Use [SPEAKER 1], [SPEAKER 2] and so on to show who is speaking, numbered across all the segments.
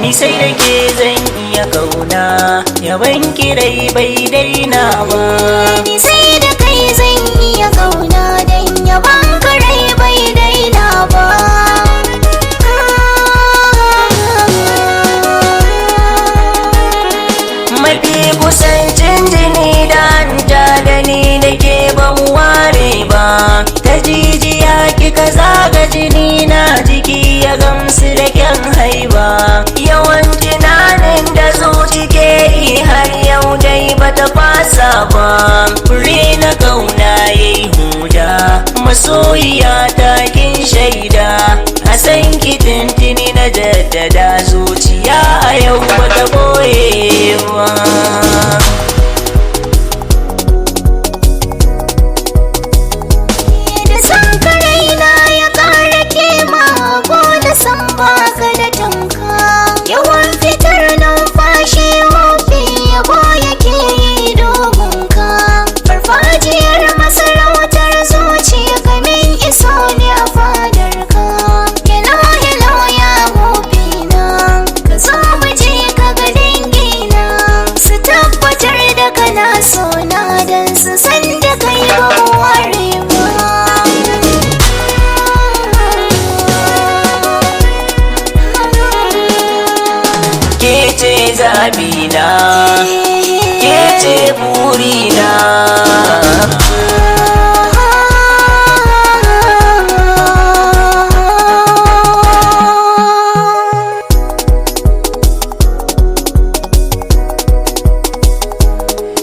[SPEAKER 1] Ni sai da ke zan iya kauna, yaban kirai bai daina ba.
[SPEAKER 2] Ni sai da kai zan iya kauna, dan yaban karai bai daina ba.
[SPEAKER 1] Mafi kusancin jini da hanta da ni da ke ban ware ba, ta jijiya kika zaga jini na jiki ya gamsu da kyan haiba. Yawan tunanin da zuci ke yi har yau dai bata fasa ba, fure na kauna yayi huda, masoyiya ta kin shaida, a san ki tintini na jaddada, zuciya a yau bata boye ba.
[SPEAKER 2] Da san karai na ya kara kema, ko da san baka da tamka. Yawan fitar numfashi hofi yabo yake yi domin ka. Farfajiyar masarautar zuciya kamin iso ne a fadar ka. Hello hello ya hofi na, ka zo mu je ka ga dangina, su tabbatar da kana so na, dan su san da kai ba ware ba.
[SPEAKER 1] Ke ce zabina, ke ce burina.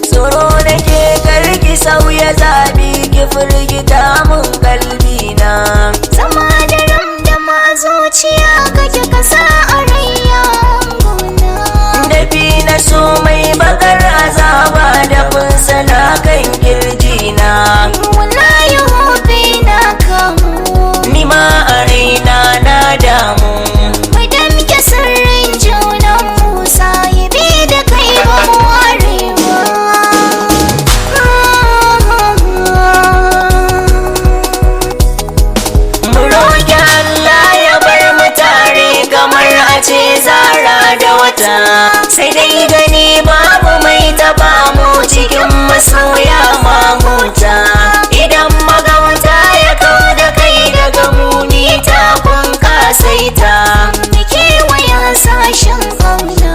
[SPEAKER 1] Tsoro da ke karki sauya zabi, ki firgita mun kalbina.
[SPEAKER 2] Zama da ramdama a zuciya kake kasa a rayya gona.
[SPEAKER 1] Dafi na so mai bakar azaba da kunsana kan kirjina.
[SPEAKER 2] Wallahi hobi na kamu,
[SPEAKER 1] Ni ma a raina na damu,
[SPEAKER 2] mai damke sirrin junan mu, sahibi da kai ba mu ware ba.
[SPEAKER 1] mu roƙi Allah ya bar mu tare kamar a ce zara da wata. Sai dai gani babu mai taba mu, cikin masoya mamuta. Idan magauta ya kau da kai daga muni, ta kun kasaita.
[SPEAKER 2] Mu kewaya sashen kauna,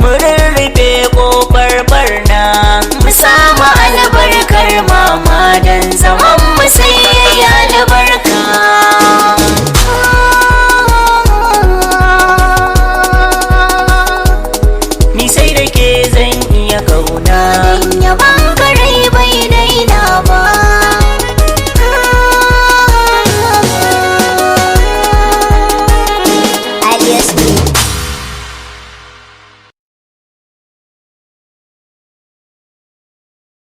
[SPEAKER 1] Mu rurrufe ƙofar barna, mu samu albarkar mama, don zaman mu sai yayi albarka. Ni sai da ke zan iya kauna,
[SPEAKER 2] dan yaban